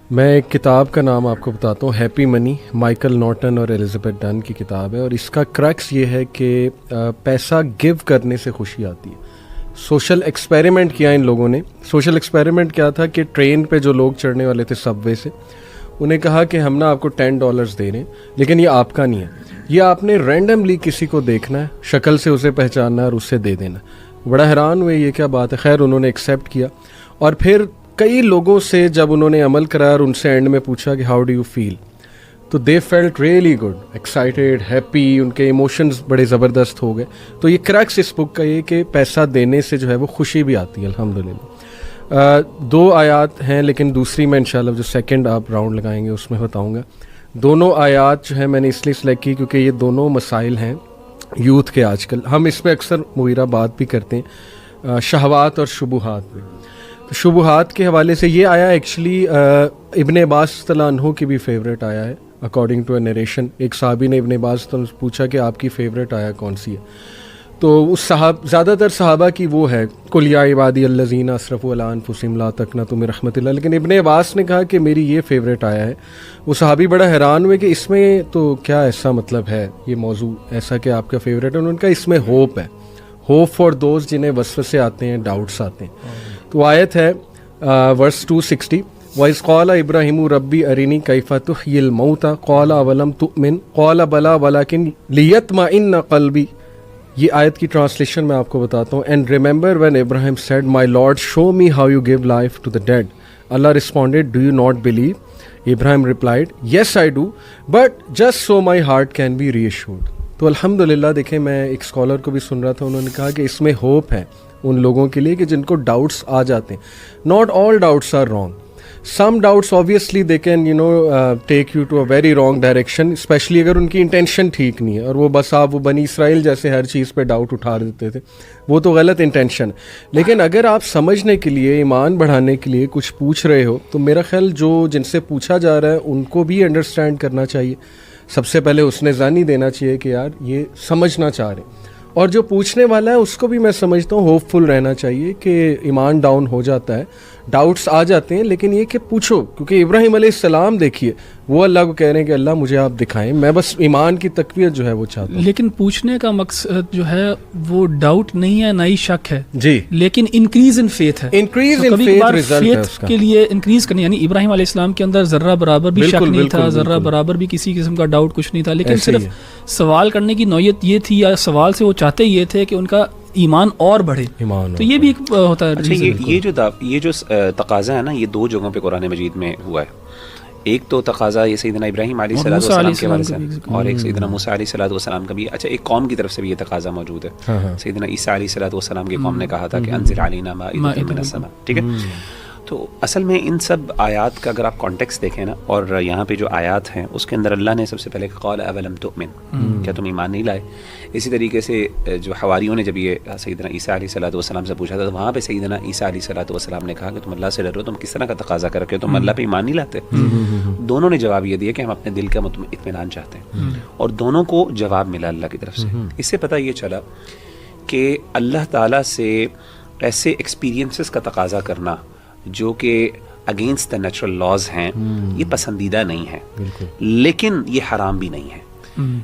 میں ایک کتاب کا نام آپ کو بتاتا ہوں، ہیپی منی، مائیکل نارٹن اور ایلزبتھ ڈن کی کتاب ہے، اور اس کا کریکس یہ ہے کہ پیسہ گیو کرنے سے خوشی آتی ہے۔ سوشل ایکسپیریمنٹ کیا ان لوگوں نے۔ سوشل ایکسپیریمنٹ کیا تھا کہ ٹرین پہ جو لوگ چڑھنے والے تھے سب وے سے، انہیں کہا کہ ہم نا آپ کو $10 دے رہے ہیں، لیکن یہ آپ کا نہیں ہے، یہ آپ نے رینڈملی کسی کو دیکھنا ہے، شکل سے اسے پہچاننا ہے اور اسے دے دینا۔ بڑا حیران ہوئے یہ کیا بات ہے، خیر انہوں نے ایکسیپٹ کیا، اور پھر کئی لوگوں سے جب انہوں نے عمل کرایا اور ان سے اینڈ میں پوچھا کہ ہاؤ ڈو یو فیل، تو they felt really good, excited, happy, ان کے ایموشنز بڑے زبردست ہو گئے۔ تو یہ کریکس اس بک کا یہ کہ پیسہ دینے سے جو ہے وہ خوشی بھی آتی ہے الحمدللہ۔ 2 آیات ہیں، لیکن دوسری میں انشاءاللہ جو سیکنڈ آپ راؤنڈ لگائیں گے اس میں بتاؤں گا۔ دونوں آیات جو ہے میں نے اس لیے سلیکٹ کی کیونکہ یہ دونوں مسائل ہیں یوتھ کے آج کل، ہم اس پہ اکثر مغیرہ بات بھی کرتے ہیں، شہوات اور شبہات پہ۔ شبہات کے حوالے سے یہ آیا ایکچولی ابن عباس رضی اللہ عنہ کی بھی فیوریٹ آیا ہے، اکارڈنگ ٹو اے نریشن۔ ایک صحابی نے ابن عباس سے پوچھا کہ آپ کی فیوریٹ آیا کون سی ہے، تو اس زیادہ تر صحابہ کی وہ ہے قل یا عبادی الذین اسرفوا علی انفسہم لا تقنطوا من رحمۃ اللہ، لیکن ابن عباس نے کہا کہ میری یہ فیوریٹ آیا ہے۔ وہ صحابی بڑا حیران ہوئے کہ اس میں تو کیا ایسا مطلب ہے یہ موضوع ایسا کہ آپ کا فیوریٹ ہے؟ انہوں نے کہا اس میں ہوپ ہے، ہوپ فار دوز جنہیں وسوسے آتے ہیں، ڈاؤٹس آتے ہیں۔ تو آیت ہے ورس 260، وَإِذْ قَالَ إِبْرَاهِيمُ رَبِّ أَرِنِي كَيْفَ تُحْيِي الْمَوْتَى قَالَ أَوَلَمْ تُؤْمِنْ قَالَ بَلَىٰ وَلَكِنْ لِيَطْمَئِنَّ قَلْبِي۔ یہ آیت کی ٹرانسلیشن میں آپ کو بتاتا ہوں۔ And remember when Ibrahim said my lord show me how you give life to the dead, Allah responded do you not believe, Ibrahim replied yes I do but just so my heart can be reassured. تو الحمدللہ دیکھیں، میں ایک scholar کو بھی سن رہا تھا، انہوں نے کہا کہ اس میں ہوپ ہے ان لوگوں کے لیے کہ جن کو ڈاؤٹس آ جاتے ہیں۔ Not all doubts are wrong, some doubts obviously they can take you to a very wrong direction، especially اگر ان کی انٹینشن ٹھیک نہیں ہے، اور وہ بس آپ وہ بنی اسرائیل جیسے ہر چیز پہ ڈاؤٹ اٹھا دیتے تھے، وہ تو غلط انٹینشن۔ لیکن اگر آپ سمجھنے کے لیے، ایمان بڑھانے کے لیے کچھ پوچھ رہے ہو، تو میرا خیال جن سے پوچھا جا رہا ہے ان کو بھی انڈرسٹینڈ کرنا چاہیے۔ سب سے پہلے اس نے ضانی دینا چاہیے کہ یار یہ سمجھنا چاہ رہے ہیں، اور جو پوچھنے والا ہے اس کو بھی میں سمجھتا ہوں ہوپ فل رہنا چاہیے کہ ایمان ڈاؤن ہو جاتا ہے، ڈاؤٹس آ جاتے ہیں، لیکن یہ کہ پوچھو، کیونکہ ابراہیم علیہ السلام دیکھیے وہ اللہ کو کہہ رہے ہیں کہ اللہ مجھے آپ دکھائیں، میں بس ایمان کی تقویت جو ہے وہ چاہتا ہوں۔ لیکن پوچھنے کا مقصد جو ہے وہ ڈاؤٹ نہیں ہے، نہ ہی شک ہے جی، لیکن انکریز ان فیتھ ہے، انکریز ان فیتھ ریزلٹ ہے اس کا۔ کے لیے انکریز کرنی، یعنی ابراہیم علیہ السلام کے اندر ذرہ برابر بھی شک نہیں تھا، ذرہ برابر بھی کسی قسم کا ڈاؤٹ کچھ نہیں تھا، لیکن صرف سوال کرنے کی نوعیت یہ تھی، یا سوال سے وہ چاہتے یہ تھے کہ ان کا ایمان اور بڑھے، تو یہ بھی ایک ہوتا ہے۔ اچھا، یہ جو تقاضا ہے نا، یہ 2 جگہوں پہ قرآن مجید میں ہوا ہے۔ ایک تو تقاضا یہ سیدنا ابراہیم علیہ السلام کے بارے سے، اور ایک سیدنا موسیٰ علیہ السلام کا بھی۔ اچھا، ایک قوم کی طرف سے بھی یہ تقاضا موجود ہے، سیدنا عیسیٰ علیہ السلام کی قوم نے کہا تھا کہ انزل علینا مائدۃ من السماء، ٹھیک ہے۔ تو اصل میں ان سب آیات کا اگر آپ کانٹیکس دیکھیں نا، اور یہاں پہ جو آیات ہیں اس کے اندر اللہ نے سب سے پہلے قال اولم تؤمن، کیا تم ایمان نہیں لائے؟ اسی طریقے سے جو حواریوں نے جب یہ سیدنا عیسیٰ علیہ السلام سے پوچھا تھا، تو وہاں پہ سیدنا عیسیٰ علیہ السلام نے کہا کہ تم اللہ سے ڈرو، تم کس طرح کا تقاضا کر کے تم اللہ پہ ایمان نہیں لاتے؟ دونوں نے جواب یہ دیا کہ ہم اپنے دل کا اطمینان چاہتے ہیں، اور دونوں کو جواب ملا اللہ کی طرف سے۔ اس سے پتہ یہ چلا کہ اللہ تعالیٰ سے ایسے ایکسپیرینسز کا تقاضا کرنا جو کہ اگینسٹ دا نیچرل لاز ہیں، یہ پسندیدہ نہیں ہے، لیکن یہ حرام بھی نہیں ہے۔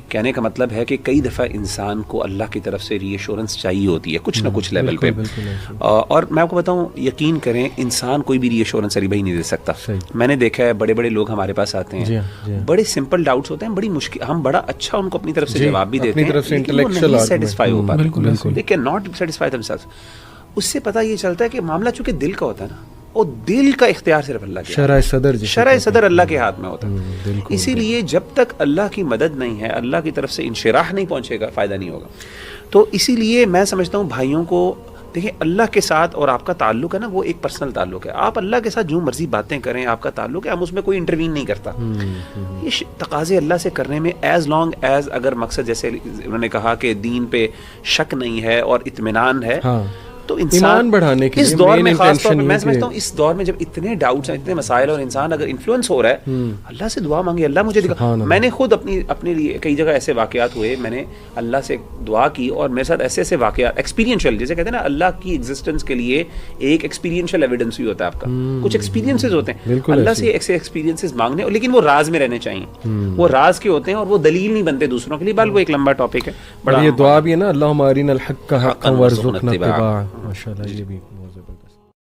کہنے کا مطلب ہے کہ کئی دفعہ انسان کو اللہ کی طرف سے ری ایشورنس چاہیے ہوتی ہے کچھ نہ کچھ لیول پہ، اور میں آپ کو بتاؤں، یقین کریں انسان کوئی بھی ری ایشورنس علی بھائی نہیں دے سکتا۔ میں نے دیکھا ہے بڑے بڑے لوگ ہمارے پاس آتے ہیں، بڑے سمپل ڈاؤٹس ہوتے ہیں، بڑی مشکل، ہم بڑا اچھا ان کو اپنی طرف سے جواب بھی دیتے ہیں، سیٹسفائی ہو پاتے، they can not satisfy themselves. اس سے پتہ یہ چلتا ہے کہ معاملہ چونکہ دل کا ہوتا ہے نا، اور دل کا اختیار صرف اللہ کے، شرع صدر اللہ کے ہاتھ میں ہوتا ہے۔ اسی لیے جب تک اللہ کی مدد نہیں ہے، اللہ کی طرف سے انشراح نہیں پہنچے گا، فائدہ نہیں ہوگا۔ تو اسی لیے میں سمجھتا ہوں بھائیوں کو، دیکھیں اللہ کے ساتھ اور آپ کا تعلق ہے نا، وہ ایک پرسنل تعلق ہے، آپ اللہ کے ساتھ جو مرضی باتیں کریں، آپ کا تعلق ہے، ہم اس میں کوئی انٹروین نہیں کرتا۔ یہ تقاضے اللہ سے کرنے میں ایز لانگ ایز اگر مقصد جیسے انہوں نے کہا کہ دین پہ شک نہیں ہے اور اطمینان ہے، تو ایمان بڑھانے کے اس دور میں خاص طور پر میں سمجھتا ہوں اس دور میں جب اتنے ڈاؤٹس ہیں اتنے مسائل اور انسان اگر انفلوئنس ہو رہا ہے اللہ سے دعا مانگے اللہ مجھے دکھا. میں نے خود اپنے لیے کئی جگہ ایسے واقعات ہوئے میں نے اللہ سے دعا کی اور میرے ساتھ ایسے ایسے واقعات ایکسپیرینشیل جیسے کہتے ہیں نا اللہ کی ایگزسٹنس کے لیے ایک ایکسپیرینشیل ایویڈنس بھی ہوتا ہے آپ کا کچھ ایکسپیرینسز ہوتے ہیں اللہ سے ایسے ایکسپیرینسز مانگنے لیکن وہ راز میں رہنے چاہیے وہ راز کے ہوتے ہیں اور وہ دلیل نہیں بنتے دوسروں کے لیے بل وہ ایک لمبا ٹاپک ہے بڑا یہ دعا بھی ہے نا اللہم ارنا الحق حقا وارزقنا اتباعہ ماشاءاللہ یہ بھی بہت زبردست.